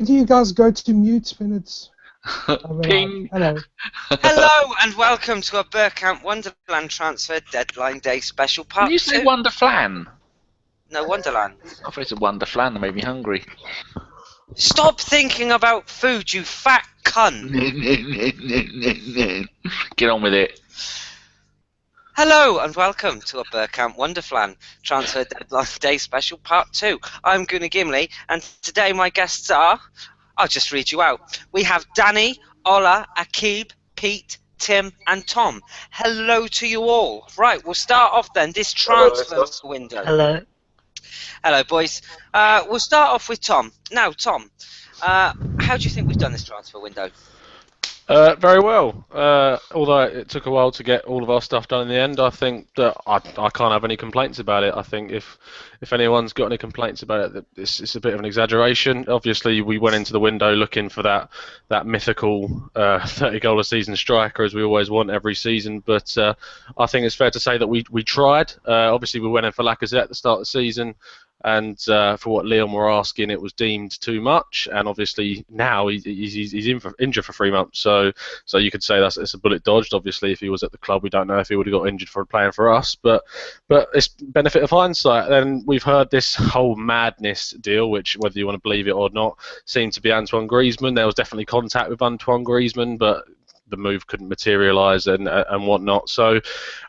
do you guys go to mute when it's... Ping! Hello. Hello and welcome to a Bergkamp Wonderland Transfer Deadline Day Special Part Did you 2. say Wonderflan? No, Wonderland. I thought it was Wonderflan that made me hungry. Stop thinking about food, you fat cunt. Get on with it. Hello and welcome to a Bergkamp Wonderland Transfer Deadline Day Special Part 2. I'm Gunnar Gimli and today my guests are... I'll just read you out. We have Danny, Ola, Akib, Pete, Tim and Tom. Hello to you all. Right, we'll start off then this transfer window. Hello. Hello, boys. We'll start off with Tom. Now, Tom, how do you think we've done this transfer window? Very well. Although it took a while to get all of our stuff done in the end, I think that I can't have any complaints about it. I think if anyone's got any complaints about it, it's a bit of an exaggeration. Obviously, we went into the window looking for that mythical 30-goal a season striker, as we always want every season. But I think it's fair to say that we tried. Obviously, we went in for Lacazette at the start of the season. And for what Leon were asking, it was deemed too much. And obviously now he's injured for 3 months. So you could say it's a bullet dodged. Obviously, if he was at the club, we don't know if he would have got injured for playing for us. But it's benefit of hindsight. And we've heard this whole madness deal, which whether you want to believe it or not, seemed to be Antoine Griezmann. There was definitely contact with Antoine Griezmann, but the move couldn't materialise and whatnot. So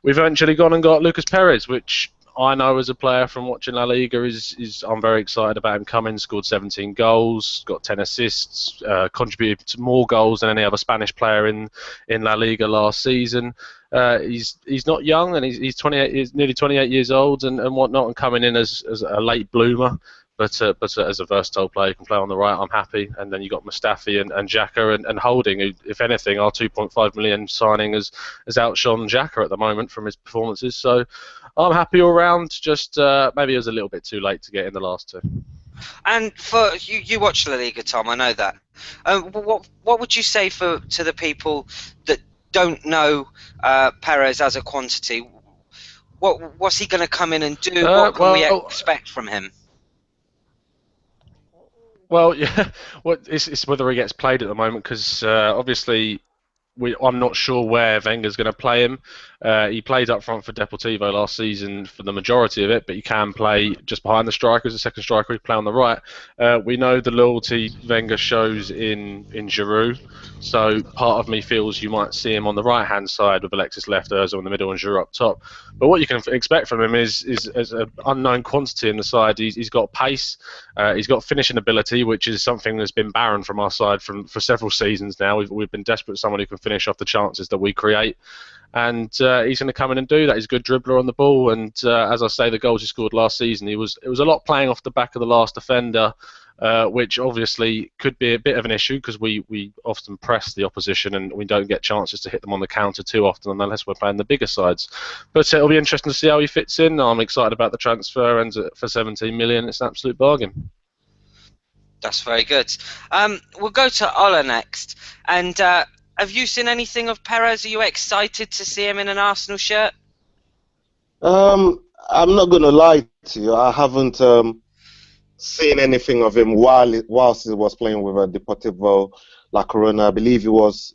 we've eventually gone and got Lucas Perez, which I know as a player from watching La Liga is I'm very excited about him coming. Scored 17 goals, got 10 assists, contributed to more goals than any other Spanish player in La Liga last season. He's not young and he's 28, he's nearly 28 years old and whatnot, and coming in as a late bloomer. But as a versatile player, you can play on the right. I'm happy. And then you got Mustafi and Xhaka and Holding, who, if anything, our 2.5 million signing has outshone Xhaka at the moment from his performances. So I'm happy all round. Just maybe it was a little bit too late to get in the last two. And for you watch La Liga, Tom. I know that. What would you say to the people that don't know Perez as a quantity? What's he going to come in and do? What can we expect from him? Well, yeah, it's whether he gets played at the moment, because obviously I'm not sure where Wenger's going to play him. He played up front for Deportivo last season for the majority of it, but he can play just behind the striker as a second striker. He can play on the right. We know the loyalty Wenger shows in Giroud, so part of me feels you might see him on the right-hand side with Alexis left, Ozil in the middle, and Giroud up top. But what you can expect from him is an unknown quantity in the side. He's got pace, he's got finishing ability, which is something that's been barren from our side for several seasons now. We've been desperate for someone who can finish off the chances that we create. And he's going to come in and do that. He's a good dribbler on the ball, and as I say, the goals he scored last season, it was a lot playing off the back of the last defender, which obviously could be a bit of an issue because we often press the opposition and we don't get chances to hit them on the counter too often unless we're playing the bigger sides. But it'll be interesting to see how he fits in. I'm excited about the transfer, and for 17 million, it's an absolute bargain. That's very good. We'll go to Ola next, and have you seen anything of Perez? Are you excited to see him in an Arsenal shirt? I'm not going to lie to you. I haven't seen anything of him whilst he was playing with Deportivo La Corona, I believe it was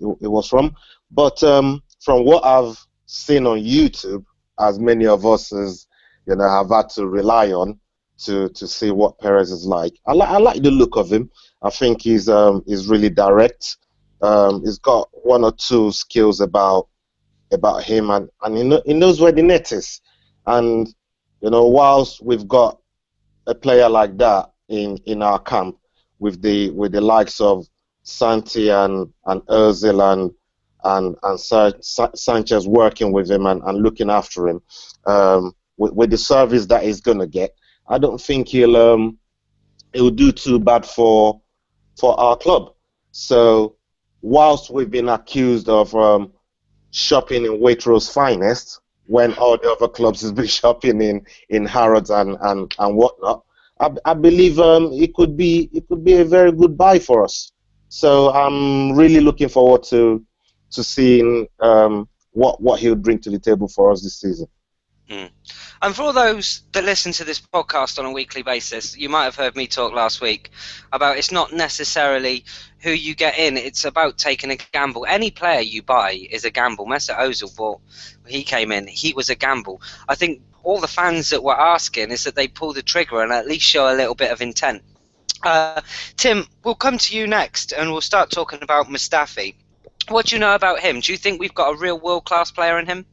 from. But from what I've seen on YouTube, as many of us have had to rely on to see what Perez is like. I like the look of him. I think he's really direct. He's got one or two skills about him, and he knows where the net is. And whilst we've got a player like that in our camp, with the likes of Santi and Ozil and Sanchez working with him and looking after him, with the service that he's gonna get, I don't think he'll do too bad for our club. So whilst we've been accused of shopping in Waitrose finest, when all the other clubs has been shopping in Harrods and whatnot, I believe it could be a very good buy for us. So I'm really looking forward to seeing what he'll bring to the table for us this season. And for all those that listen to this podcast on a weekly basis, you might have heard me talk last week about it's not necessarily who you get in, it's about taking a gamble. Any player you buy is a gamble. Mesut Ozil he came in, he was a gamble. I think all the fans that were asking is that they pull the trigger and at least show a little bit of intent. Tim, we'll come to you next and we'll start talking about Mustafi. What do you know about him? Do you think we've got a real world-class player in him?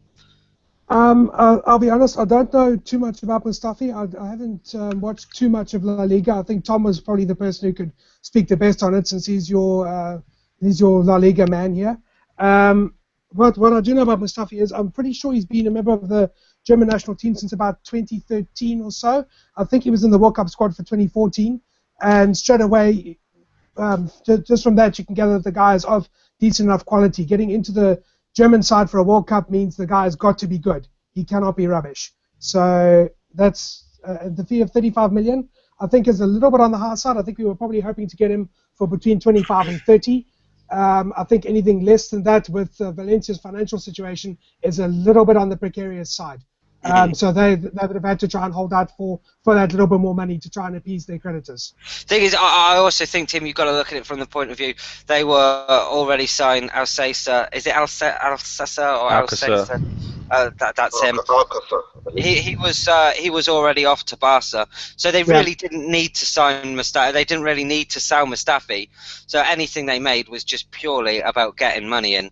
I'll be honest, I don't know too much about Mustafi. I haven't watched too much of La Liga. I think Tom was probably the person who could speak the best on it since he's your La Liga man here. What I do know about Mustafi is I'm pretty sure he's been a member of the German national team since about 2013 or so. I think he was in the World Cup squad for 2014, and straight away, just from that, you can gather that the guy is of decent enough quality. Getting into the German side for a World Cup means the guy's got to be good. He cannot be rubbish. So that's the fee of 35 million. I think is a little bit on the high side. I think we were probably hoping to get him for between 25 and 30. I think anything less than that with Valencia's financial situation is a little bit on the precarious side. So they would have had to try and hold out for that little bit more money to try and appease their creditors. Thing is, I also think, Tim, you've got to look at it from the point of view they were already signed Alsacer. Is it Alsacer or Alsacer? That's him. He was already off to Barca, so they really didn't need to sign Mustafi. They didn't really need to sell Mustafi. So anything they made was just purely about getting money in.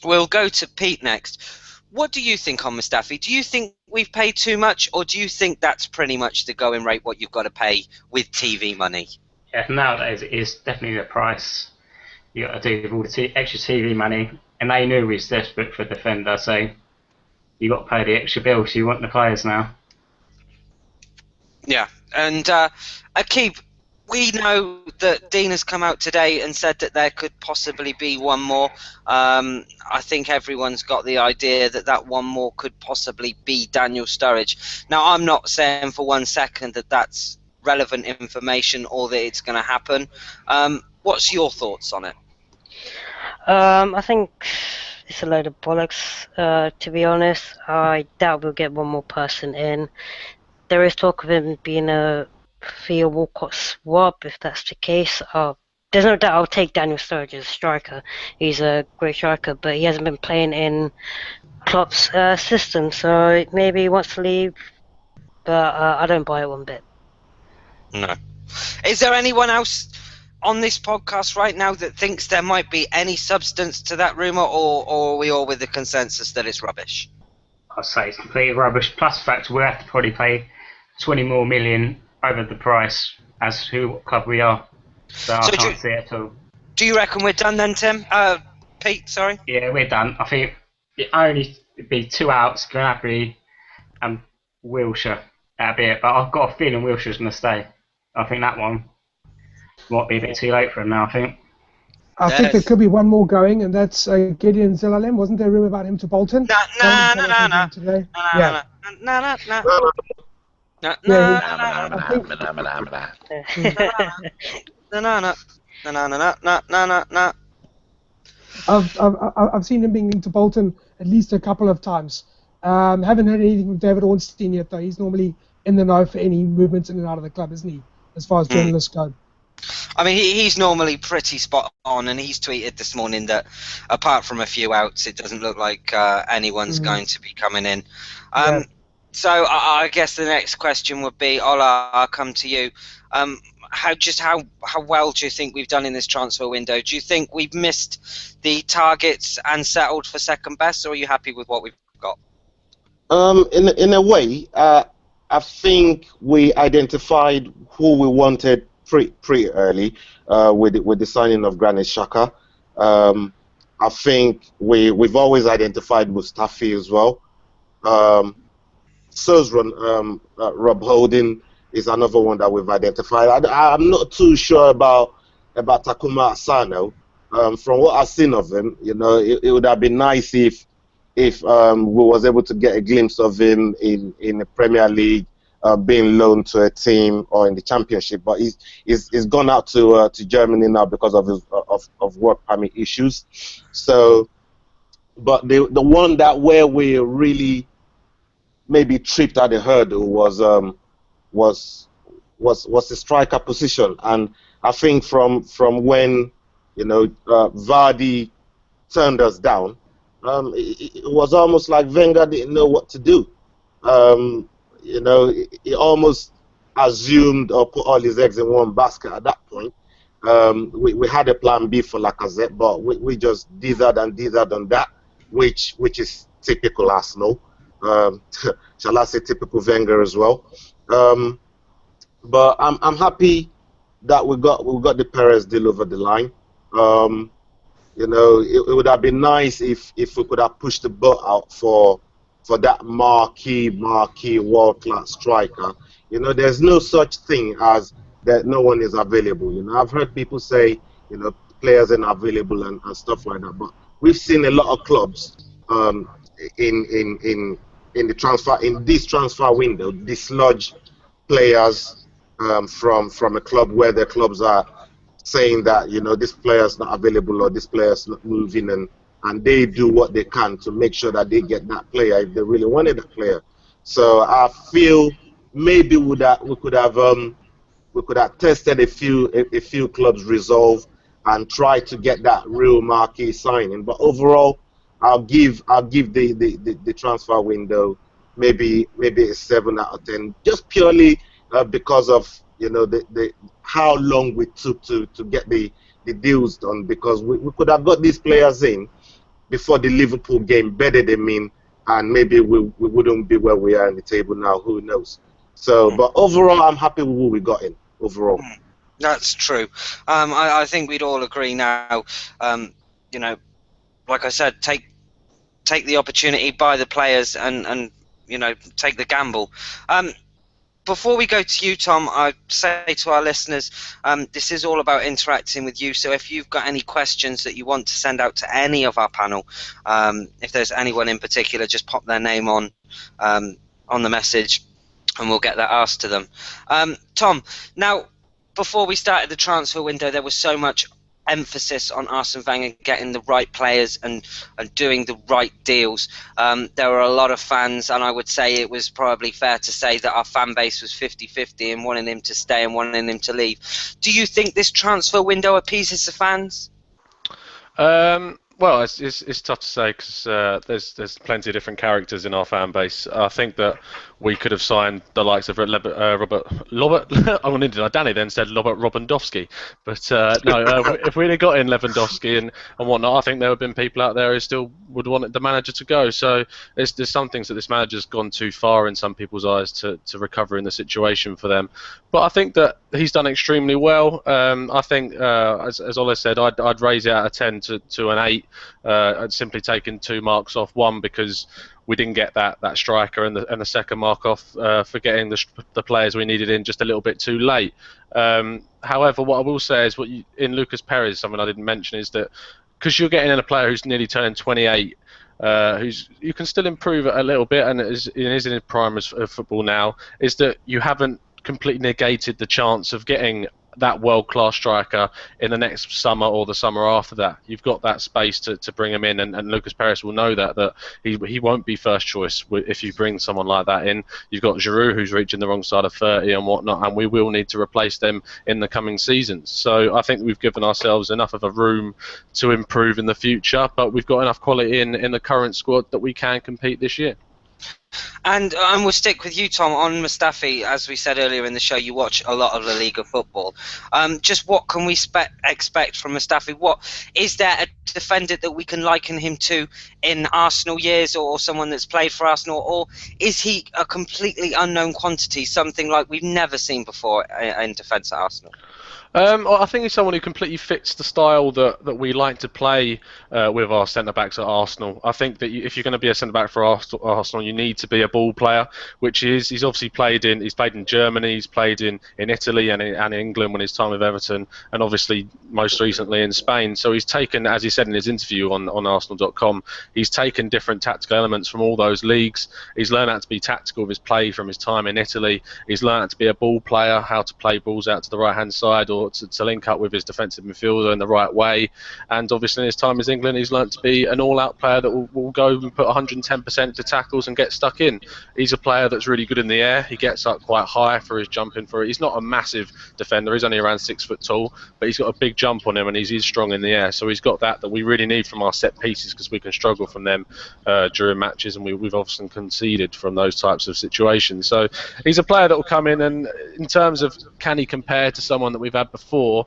We'll go to Pete next. What do you think on Mustafi? Do you think we've paid too much, or do you think that's pretty much the going rate, what you've got to pay with TV money? Yeah, nowadays it is definitely the price you got to do with all the extra TV money. And they knew we was desperate for a defender, so you got to pay the extra bill, so you want the players now. Yeah, and Akib, we know that Dean has come out today and said that there could possibly be one more. I think everyone's got the idea that that one more could possibly be Daniel Sturridge. Now, I'm not saying for 1 second that that's relevant information or that it's going to happen. What's your thoughts on it? I think it's a load of bollocks, to be honest. I doubt we'll get one more person in. There is talk of him being a Theo Walcott swap, if that's the case. There's no doubt I'll take Daniel Sturridge as a striker. He's a great striker, but he hasn't been playing in Klopp's system, so maybe he wants to leave, but I don't buy it one bit. No. Is there anyone else on this podcast right now that thinks there might be any substance to that rumour, or are we all with the consensus that it's rubbish? I'd say it's completely rubbish. Plus the fact we'll have to probably pay 20 more million over the price as who club we are. So I can't see it at all. Do you reckon we're done then, Tim? Pete, sorry? Yeah, we're done. I think it only be 2 outs, Gnabry and Wilshere. That'd be it. But I've got a feeling Wilshere's going to stay. I think that one might be a bit too late for him now, I think. I think there could be one more going, and that's Gideon Zelalem. Wasn't there a rumour about him to Bolton? No. I've seen him being linked to Bolton at least a couple of times. Haven't heard anything from David Ornstein yet, though. He's normally in the know for any movements in and out of the club, isn't he, as far as journalists go? I mean, he's normally pretty spot on, and he's tweeted this morning that apart from a few outs, it doesn't look like anyone's going to be coming in. So I guess the next question would be, Ola, I'll come to you. How well do you think we've done in this transfer window? Do you think we've missed the targets and settled for second best, or are you happy with what we've got? In a way, I think we identified who we wanted pretty early with the signing of Granit Xhaka. I think we've always identified Mustafi as well. Rob Holding is another one that we've identified. I'm not too sure about Takuma Asano. From what I've seen of him, it would have been nice if we was able to get a glimpse of him in the Premier League, being loaned to a team or in the Championship. But he's gone out to Germany now because of his of work permit issues. So, but the one that where we really maybe tripped at the hurdle was the striker position. And I think from when Vardy turned us down, it was almost like Wenger didn't know what to do. He almost assumed or put all his eggs in one basket at that point. We had a plan B for Lacazette, but we just dithered and that, which is typical Arsenal. Shall I say typical Wenger as well? But I'm happy that we got the Perez deal over the line. It would have been nice if we could have pushed the boat out for that marquee world-class striker. There's no such thing as that no one is available. I've heard people say, players are not available and stuff like that. But we've seen a lot of clubs in this transfer window dislodge players from a club where their clubs are saying that this player's not available or this player's not moving, and they do what they can to make sure that they get that player if they really wanted that player. So I feel maybe we could have tested a few clubs' resolve and try to get that real marquee signing. But overall, I'll give the transfer window maybe a 7 out of 10, just purely because of the how long we took to get the deals done, because we could have got these players in before the Liverpool game, bedded them in, and maybe we wouldn't be where we are in the table now. Who knows? So, but overall, I'm happy with who we got in overall. That's true. I think we'd all agree now. Like I said, take the opportunity, buy the players, and take the gamble. Before we go to you, Tom, I say to our listeners, this is all about interacting with you. So if you've got any questions that you want to send out to any of our panel, if there's anyone in particular, just pop their name on the message, and we'll get that asked to them. Tom, now, before we started the transfer window, there was so much emphasis on Arsene Wenger getting the right players and doing the right deals. There were a lot of fans, and I would say it was probably fair to say that our fan base was 50-50 in wanting him to stay and wanting him to leave. Do you think this transfer window appeases the fans? Well, it's tough to say because there's plenty of different characters in our fan base. I think that we could have signed the likes of Robert. Danny then said Robert Robandowski, but no. If we'd have got in Lewandowski and whatnot, I think there would have been people out there who still would want the manager to go. So there's some things that this manager's gone too far in some people's eyes to recover in the situation for them. But I think that he's done extremely well. I think, as Ola said, I'd raise it out of 10 to an 8. I'd simply taken 2 marks off, 1 because we didn't get that striker, and the second mark off for getting the players we needed in just a little bit too late. However, what I will say is in Lucas Perez, something I didn't mention, is that because you're getting in a player who's nearly turned 28, you can still improve a little bit, and is in his prime of football now, is that you haven't completely negated the chance of getting that world-class striker in the next summer or the summer after that. You've got that space to bring him in, and Lucas Perez will know that he won't be first choice if you bring someone like that in. You've got Giroud, who's reaching the wrong side of 30 and whatnot, and we will need to replace them in the coming seasons. So I think we've given ourselves enough of a room to improve in the future, but we've got enough quality in the current squad that we can compete this year. And we'll stick with you, Tom, on Mustafi. As we said earlier in the show, you watch a lot of La Liga football. Just what can we expect from Mustafi? What is there a defender that we can liken him to in Arsenal years, or someone that's played for Arsenal, or is he a completely unknown quantity, something like we've never seen before in defence at Arsenal? I think he's someone who completely fits the style that we like to play with our centre-backs at Arsenal. I think that if you're going to be a centre-back for Arsenal, you need to be a ball player, which he's obviously played in. He's played in Germany, he's played in Italy and in England when his time with Everton, and obviously most recently in Spain. So he's taken, as he said in his interview on Arsenal.com, he's taken different tactical elements from all those leagues. He's learned how to be tactical with his play from his time in Italy. He's learned how to be a ball player, how to play balls out to the right-hand side or to link up with his defensive midfielder in the right way. And obviously in his time as England, he's learnt to be an all-out player that will go and put 110% to tackles and get stuck stuck in. He's a player that's really good in the air. He gets up quite high for his jumping for it. He's not a massive defender. He's only around 6 foot tall, but he's got a big jump on him, and he's strong in the air. So he's got that we really need from our set pieces, because we can struggle from them during matches, and we've often conceded from those types of situations. So he's a player that will come in, and in terms of can he compare to someone that we've had before,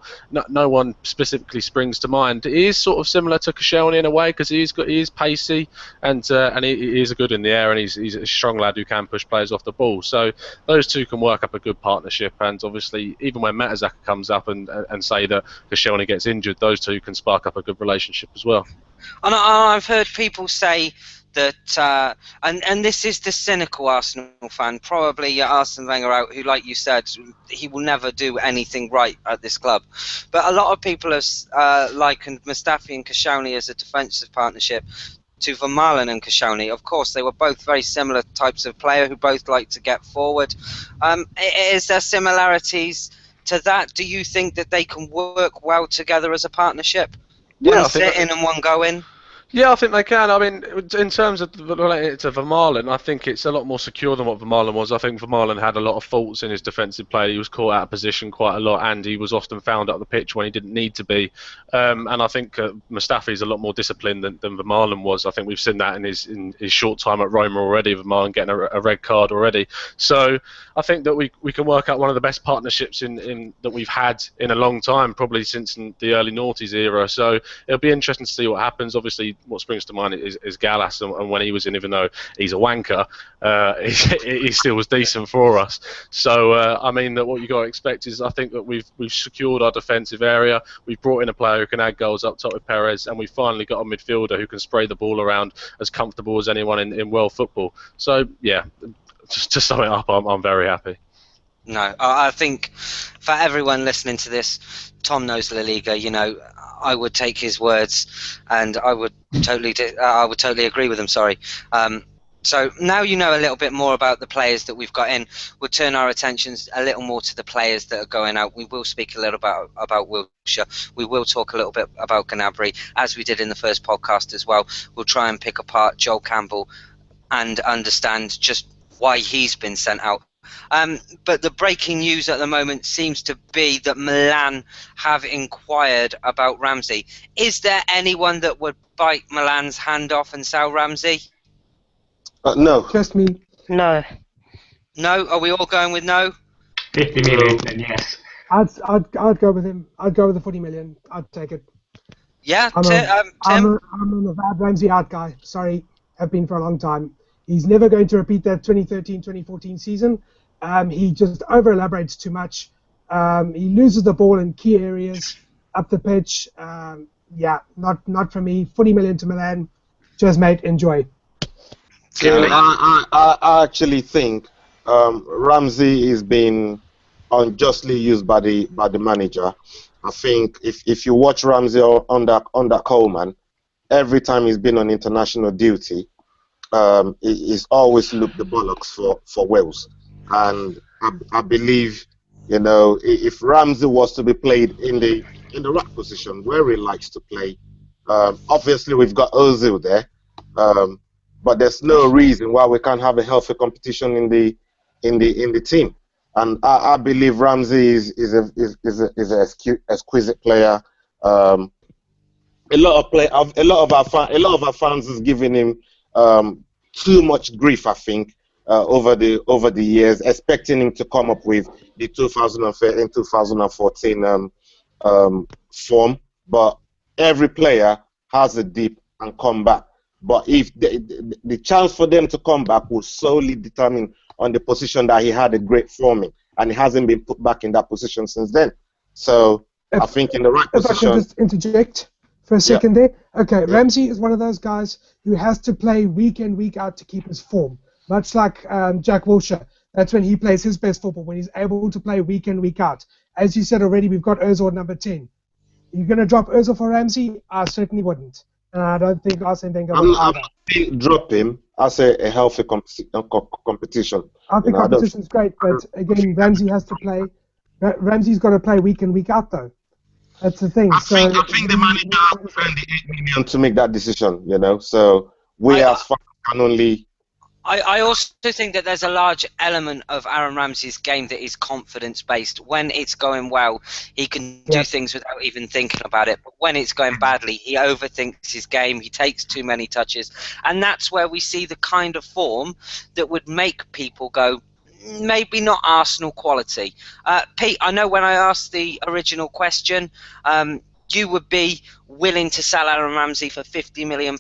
no one specifically springs to mind. He is sort of similar to Koscielny in a way, because he is pacey, and he is good in the air, and he's a strong lad who can push players off the ball. So those two can work up a good partnership, and obviously even when Mertesacker comes up and say that Koscielny gets injured, those two can spark up a good relationship as well. And I've heard people say that, and this is the cynical Arsenal fan, probably Arsene Wenger out, who, like you said, he will never do anything right at this club. But a lot of people have likened Mustafi and Koscielny as a defensive partnership to Vermaelen and Koscielny. Of course, they were both very similar types of player who both like to get forward. Is there similarities to that? Do you think that they can work well together as a partnership? Yeah, one sit in and one go in? Yeah, I think they can. I mean, in terms of related to Vermaelen, I think it's a lot more secure than what Vermaelen was. I think Vermaelen had a lot of faults in his defensive play. He was caught out of position quite a lot, and he was often found up the pitch when he didn't need to be. And I think Mustafi is a lot more disciplined than Vermaelen was. I think we've seen that in his short time at Roma already, Vermaelen getting a red card already. So I think that we can work out one of the best partnerships in that we've had in a long time, probably since the early noughties era. So it'll be interesting to see what happens. Obviously, what springs to mind is Gallas, and when he was in, even though he's a wanker, he still was decent for us. So I mean, that what you got to expect is, I think that we've secured our defensive area. We've brought in a player who can add goals up top with Perez, and we've finally got a midfielder who can spray the ball around as comfortable as anyone in world football. So yeah, just to sum it up, I'm very happy. No, I think for everyone listening to this, Tom knows La Liga. You know, I would take his words, and I would totally agree with him. Sorry. So now you know a little bit more about the players that we've got in. We'll turn our attentions a little more to the players that are going out. We will speak a little about Wilshere. We will talk a little bit about Gnabry, as we did in the first podcast as well. We'll try and pick apart Joel Campbell and understand just why he's been sent out. But the breaking news at the moment seems to be that Milan have inquired about Ramsey. Is there anyone that would bite Milan's hand off and sell Ramsey? No. Just me. No. No? Are we all going with no? 50 million, then yes. I'd go with him. I'd go with the 40 million. I'd take it. Yeah, I'm Tim? I'm a bad Ramsey out guy. Sorry, have been for a long time. He's never going to repeat that 2013-2014 season. He just over-elaborates too much. He loses the ball in key areas up the pitch. Yeah, not for me. 40 million to Milan. Cheers, mate. Enjoy. I actually think Ramsey is being unjustly used by the manager. I think if you watch Ramsey under Coleman, every time he's been on international duty, he's always looked the bollocks for Wales. And I believe, you know, if Ramsey was to be played in the right position where he likes to play, obviously we've got Ozil there, but there's no reason why we can't have a healthy competition in the team. And I believe Ramsey is an exquisite player. A lot of our fans is giving him too much grief, I think. Over the years, expecting him to come up with the 2013, 2014 form, but every player has a dip and come back. But if the chance for them to come back will solely determine on the position that he had a great form in, and he hasn't been put back in that position since then. So I think in the right position. If I can just interject for a second there. Okay, Ramsey is one of those guys who has to play week in, week out to keep his form. Much like Jack Wilshere, that's when he plays his best football, when he's able to play week in, week out. As you said already, we've got Ozil at number 10. You're going to drop Ozil for Ramsey? I certainly wouldn't. And I don't think Arsene Wenger would. I think drop him as a healthy competition. I think competition's great, but again, Ramsey has to play. Ramsey's got to play week in, week out, though. That's the thing. I think the manager has spent the 8 million to make that decision, you know. So we as fans can only I also think that there's a large element of Aaron Ramsey's game that is confidence based. When it's going well, he can do Yep. things without even thinking about it. But when it's going badly, he overthinks his game. He takes too many touches, and that's where we see the kind of form that would make people go, maybe not Arsenal quality. Pete, I know when I asked the original question, you would be willing to sell Aaron Ramsey for £50 million.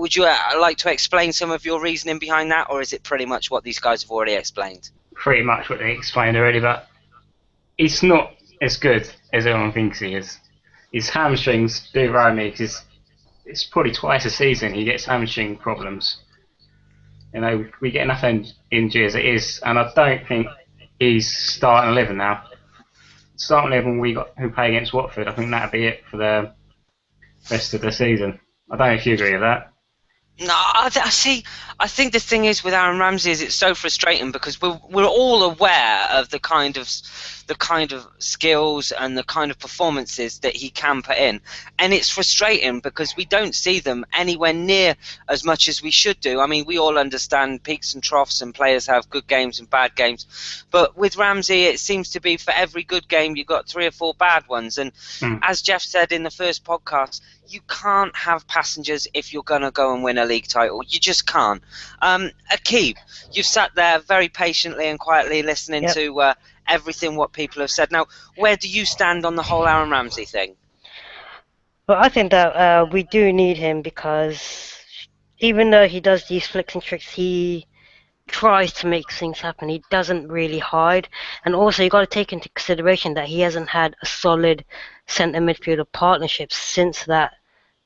Would you like to explain some of your reasoning behind that, or is it pretty much what these guys have already explained? Pretty much what they explained already, but he's not as good as everyone thinks he is. His hamstrings do worry me because it's probably twice a season he gets hamstring problems. You know, we get enough injury as it is, and I don't think he's starting 11 now. Starting 11 who play against Watford, I think that'd be it for the rest of the season. I don't know if you agree with that. No, I see. I think the thing is with Aaron Ramsey is it's so frustrating because we're all aware of the kind of skills and the kind of performances that he can put in, and it's frustrating because we don't see them anywhere near as much as we should do. I mean, we all understand peaks and troughs, and players have good games and bad games, but with Ramsey, it seems to be for every good game you've got 3 or 4 bad ones. And as Jeff said in the first podcast, you can't have passengers if you're going to go and win a league title. You just can't. Akib, you've sat there very patiently and quietly listening to everything what people have said. Now, where do you stand on the whole Aaron Ramsey thing? Well, I think that we do need him because even though he does these flicks and tricks, he tries to make things happen. He doesn't really hide. And also, you got to take into consideration that he hasn't had a solid centre midfielder partnership since that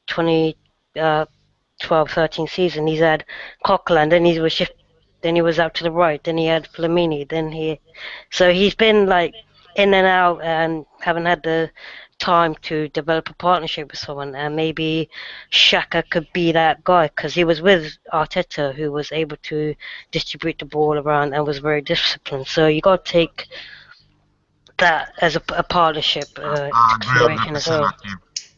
2012-13 season. He's had Coquelin, then he was then he was out to the right, then he had Flamini, so he's been like in and out and haven't had the time to develop a partnership with someone. And maybe Xhaka could be that guy because he was with Arteta, who was able to distribute the ball around and was very disciplined. So you got to take that as a partnership consideration as well.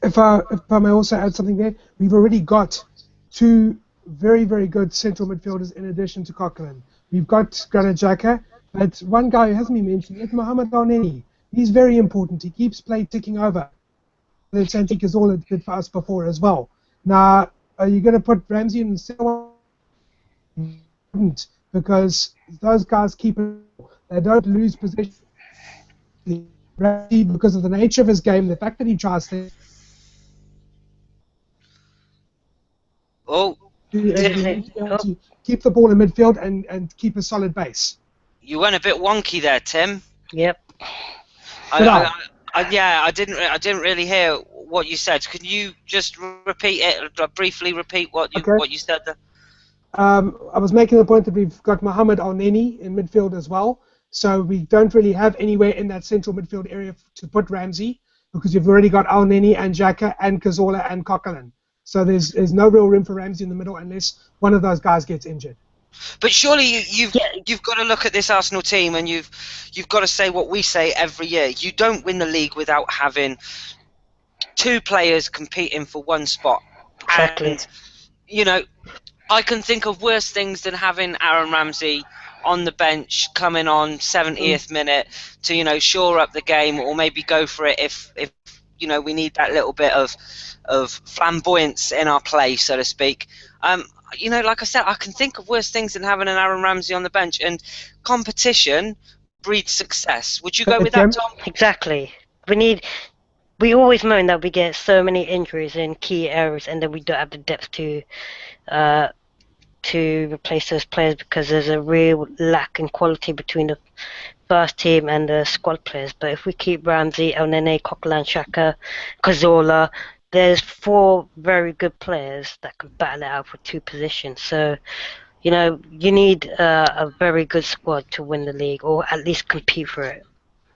If I may also add something there, we've already got 2 very, very good central midfielders in addition to Coquelin. We've got Granit Xhaka, but one guy who hasn't been mentioned yet, Mohamed Elneny. He's very important. He keeps play ticking over. The Santi Cazorla did for us before as well. Now, are you going to put Ramsey in the center? Because those guys keep it. They don't lose possession. Ramsey, because of the nature of his game, the fact that he tries to keep the ball in midfield and keep a solid base. You went a bit wonky there, Tim. Yep. I didn't really hear what you said. Can you just repeat it? Briefly repeat what you said there? I was making the point that we've got Mohamed Elneny in midfield as well, so we don't really have anywhere in that central midfield area to put Ramsey because you've already got Elneny and Xhaka and Cazorla and Coquelin. So there's no real room for Ramsey in the middle unless one of those guys gets injured. But surely you've got to look at this Arsenal team and you've got to say what we say every year. You don't win the league without having 2 players competing for one spot. Exactly. And, you know, I can think of worse things than having Aaron Ramsey on the bench coming on 70th minute to, you know, shore up the game or maybe go for it if you know, we need that little bit of flamboyance in our play, so to speak. You know, like I said, I can think of worse things than having an Aaron Ramsey on the bench, and competition breeds success. Would you go with that, Tom? Exactly. We always moan that we get so many injuries in key areas, and then we don't have the depth to replace those players because there's a real lack in quality between the first team and the squad players. But if we keep Ramsey, Elneny, Coquelin, Xhaka, Cazorla, there's 4 very good players that can battle it out for 2 positions. So, you know, you need a very good squad to win the league or at least compete for it.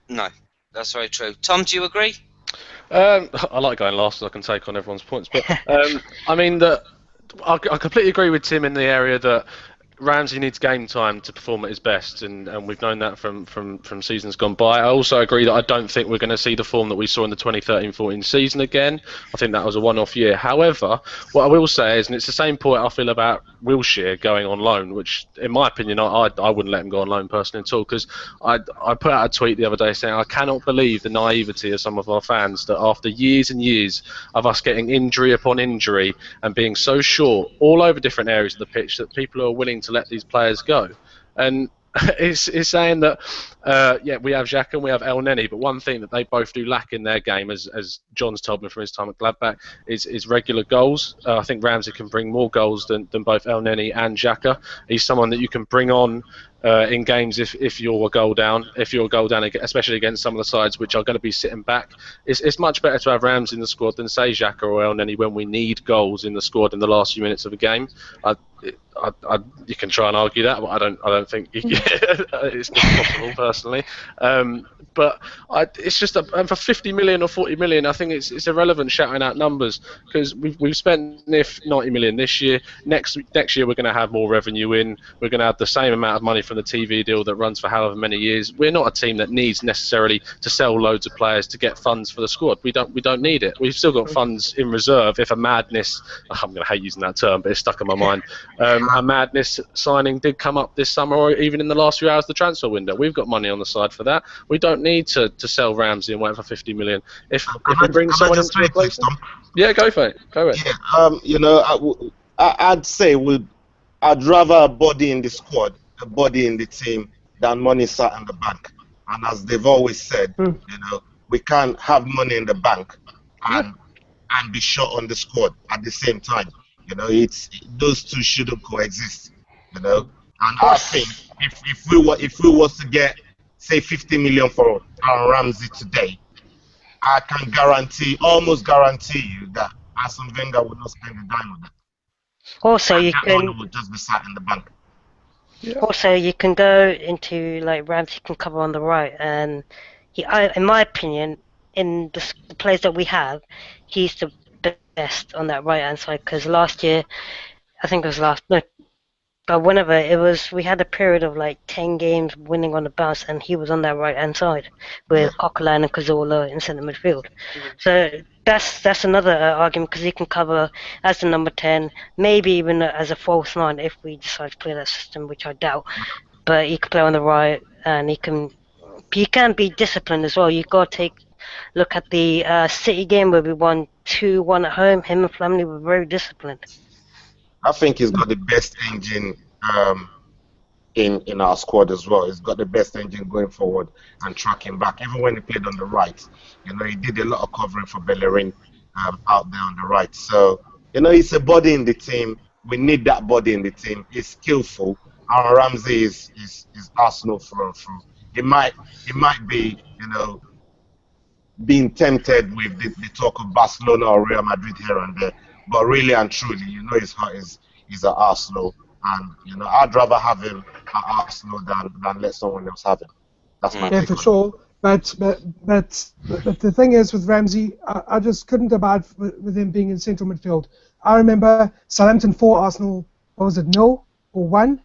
No, that's very true. Tom, do you agree? I like going last so I can take on everyone's points, but I mean I completely agree with Tim in the area that Ramsey needs game time to perform at his best, and we've known that from seasons gone by. I also agree that I don't think we're going to see the form that we saw in the 2013-14 season again. I think that was a one-off year. However, what I will say is, and it's the same point I feel about Wilshere going on loan, which, in my opinion, I wouldn't let him go on loan personally at all, because I put out a tweet the other day saying I cannot believe the naivety of some of our fans that after years and years of us getting injury upon injury and being so short all over different areas of the pitch, that people are willing to let these players go. And it's saying that, we have Xhaka and we have El Neni, but one thing that they both do lack in their game, as John's told me from his time at Gladbach, is regular goals. I think Ramsey can bring more goals than both El Neni and Xhaka. He's someone that you can bring on in games if you're a goal down, especially against some of the sides which are going to be sitting back. It's much better to have Ramsey in the squad than, say, Xhaka or El Neni when we need goals in the squad in the last few minutes of a game. You can try and argue that, but I don't think it's not possible personally. But it's just for 50 million or 40 million, I think it's irrelevant shouting out numbers, because we've spent 90 million this year. Next year we're going to have more revenue in. We're going to have the same amount of money from the TV deal that runs for however many years. We're not a team that needs necessarily to sell loads of players to get funds for the squad. We don't need it. We've still got funds in reserve if a madness. I'm going to hate using that term, but it's stuck in my mind. A madness signing did come up this summer, or even in the last few hours of the transfer window. We've got money on the side for that. We don't need to sell Ramsey and wait for 50 million. If we bring someone in to replace him, go for it. Go ahead. I'd say I'd rather a body in the squad, a body in the team, than money sat in the bank. And as they've always said, we can't have money in the bank and be short on the squad at the same time. Those two shouldn't coexist. And I think if we was to get, say, 50 million for Ramsey today, I can almost guarantee you that Arsene Wenger would not spend a dime on that. Also, and that money would just be sat in the bank. Yeah. Also, you can go into, like, Ramsey can cover on the right, and in my opinion, in the players that we have, he's the best on that right hand side, because last year, I think it was but whenever it was, we had a period of like 10 games winning on the bounce, and he was on that right hand side with Coquelin and Cazorla in centre midfield. So that's another argument, because he can cover as the number 10, maybe even as a false 9 if we decide to play that system, which I doubt. But he can play on the right, and he can be disciplined as well. You've got to look at the City game where we won 2-1 at home. Him and Flamley were very disciplined. I think he's got the best engine in our squad as well. He's got the best engine going forward and tracking back. Even when he played on the right, he did a lot of covering for Bellerin out there on the right. So, it's a body in the team. We need that body in the team. He's skillful. Our Ramsey is Arsenal through and through. He might be, being tempted with the talk of Barcelona or Real Madrid here and there. But really and truly, his heart is at Arsenal, and I'd rather have him at Arsenal than let someone else have him. That's my take for sure. But the thing is with Ramsey, I just couldn't abide with him being in central midfield. I remember Southampton 4, Arsenal, what was it, 0 or 1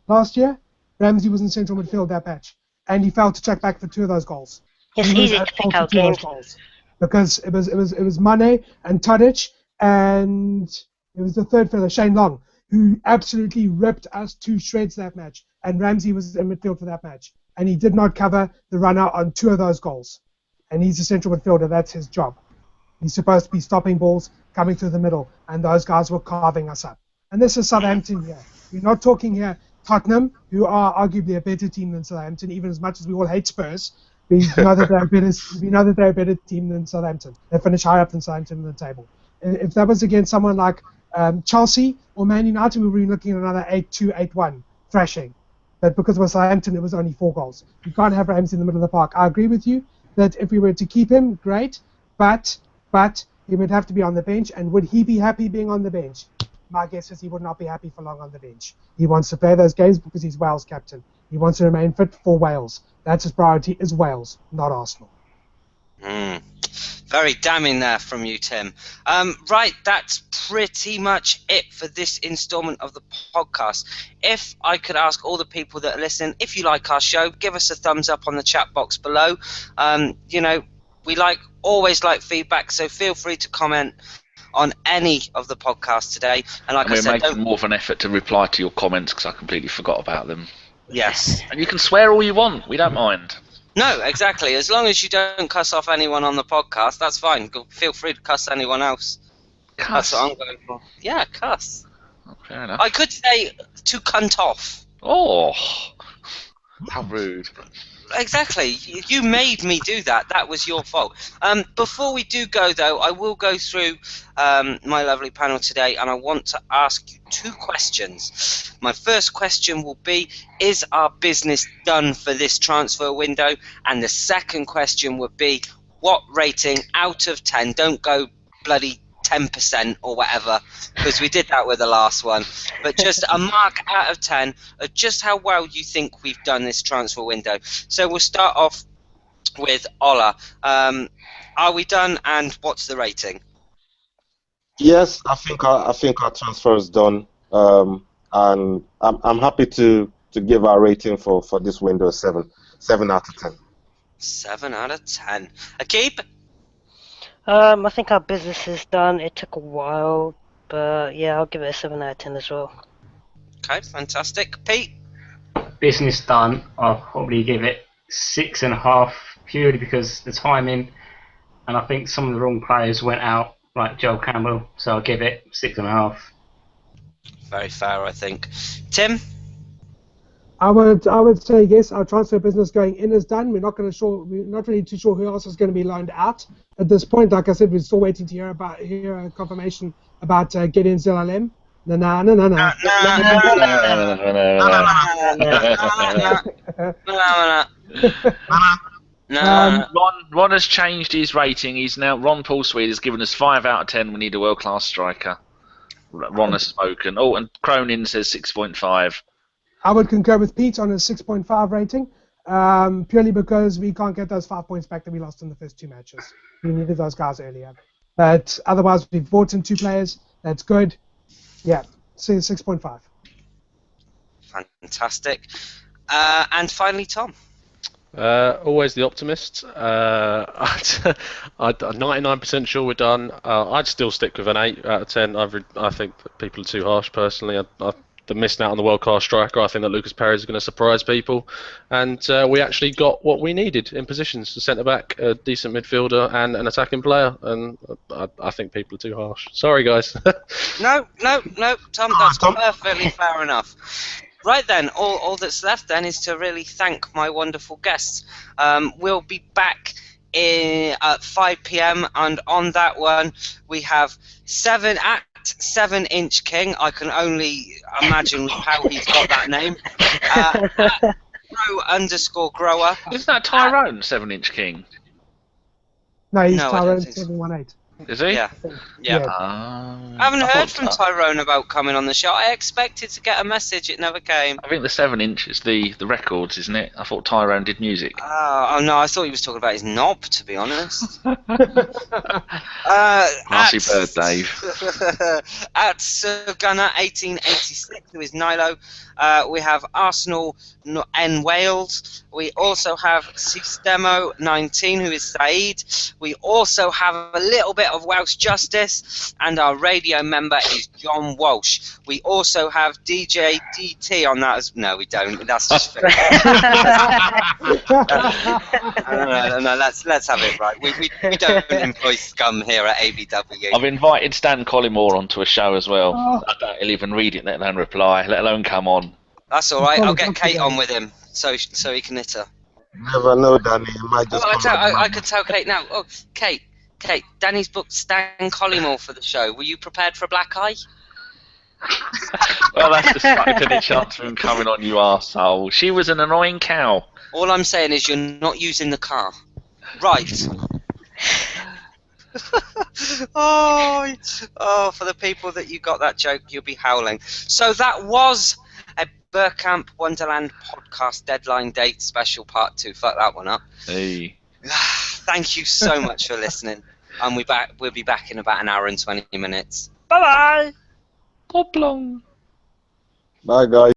last year? Ramsey was in central midfield that match, and he failed to check back for 2 of those goals. It's easy to pick out games. Because it was Mane and Tadic, and it was the third fella, Shane Long, who absolutely ripped us to shreds that match. And Ramsey was in midfield for that match, and he did not cover the run out on 2 of those goals. And he's a central midfielder. That's his job. He's supposed to be stopping balls, coming through the middle, and those guys were carving us up. And this is Southampton here. We're not talking here Tottenham, who are arguably a better team than Southampton, even as much as we all hate Spurs. We know that they're a better team than Southampton. They finish higher up than Southampton in the table. If that was against someone like Chelsea or Man United, we were looking at another 8-2, 8-1 thrashing. But because it was Southampton, it was only 4 goals. You can't have Ramsey in the middle of the park. I agree with you that if we were to keep him, great, but he would have to be on the bench. And would he be happy being on the bench? My guess is he would not be happy for long on the bench. He wants to play those games because he's Wales captain. He wants to remain fit for Wales. That's his priority, is Wales, not Arsenal. Very damning there from you, Tim. Right, that's pretty much it for this instalment of the podcast. If I could ask all the people that are listening, if you like our show, give us a thumbs up on the chat box below. We always like feedback, so feel free to comment on any of the podcasts today. And like I we're said, making more of an effort to reply to your comments because I completely forgot about them. yes. And you can swear all you want. We don't mind. No, exactly. As long as you don't cuss off anyone on the podcast, that's fine. Feel free to cuss anyone else. Cuss. That's what I'm going for. Yeah, cuss. Oh, fair enough. I could say to cunt off. Oh, how rude. Exactly. You made me do that. That was your fault. Before we do go, though, I will go through my lovely panel today, and I want to ask you 2 questions. My first question will be, is our business done for this transfer window? And the second question would be, what rating out of 10, don't go bloody 10% or whatever, because we did that with the last one, but just a mark out of 10 of just how well you think we've done this transfer window. So we'll start off with Ola. Are we done, and what's the rating? Yes, I think our transfer is done, and I'm happy to give our rating for this window 7 out of 10. 7 out of 10. Akib? I think our business is done. It took a while, but yeah, I'll give it a 7 out of 10 as well. Okay, fantastic. Pete? Business done. I'll probably give it 6.5 purely because the timing, and I think some of the wrong players went out, like Joel Campbell. So I'll give it 6.5. Very fair, I think. Tim? I would say yes. Our transfer business going in is done. We're not really too sure who else is going to be loaned out at this point. Like I said, we're still waiting to hear a confirmation about Gideon Zelalem. Ron has changed his rating. He's now Ron Paul Swede has given us 5 out of 10. We need a world-class striker. Ron has spoken. Oh, and Cronin says 6.5. I would concur with Pete on a 6.5 rating, purely because we can't get those 5 points back that we lost in the first 2 matches. We needed those guys earlier. But otherwise, we've brought in 2 players. That's good. Yeah, 6.5. Fantastic. And finally, Tom? Always the optimist. I'm 99% sure we're done. I'd still stick with an 8 out of 10. I think that people are too harsh personally. They're missing out on the world-class striker. I think that Lucas Perez is going to surprise people. And we actually got what we needed in positions: a centre-back, a decent midfielder, and an attacking player. And I think people are too harsh. Sorry, guys. No, Tom, that's perfectly fair enough. Right then, all that's left then is to really thank my wonderful guests. We'll be back at 5 p.m. and on that one we have 7-inch King. I can only imagine how he's got that name. @Pro_grower. Isn't that Tyrone, 7-inch King? No, he's No, I Tyrone don't think so. 718. Is he? Yeah. I haven't heard from Tyrone about coming on the show. I expected to get a message, it never came. I think the 7-inch is the records, isn't it? I thought Tyrone did music. Oh no, I thought he was talking about his knob, to be honest. Nasty bird, Dave. At Gunner1886, who is Nilo. We have Arsenal N Wales. We also have Sistemo19, who is Saeed. We also have a little bit of Welsh Justice, and our radio member is John Walsh. We also have DJ DT on that. No, we don't. That's just fair. No, let's have it right. We don't employ scum here at ABW. I've invited Stan Collymore onto a show as well. I doubt he'll even read it, let alone reply, let alone come on. That's all right. I'll get Kate on with him, so he can hit her. Never know, Danny. You might just. I could tell Kate now. Oh, Kate, Danny's booked Stan Collymore for the show. Were you prepared for a black eye? Well, that's just fucking a chance for him coming on, you arsehole. She was an annoying cow. All I'm saying is you're not using the car. Right. Oh, for the people that you got that joke, you'll be howling. So that was a Bergkamp Wonderland podcast deadline date special part 2. Fuck that one up. Hey. Thank you so much for listening. And we'll be back in about an hour and 20 minutes. Bye-bye. Oblong. Bye, guys.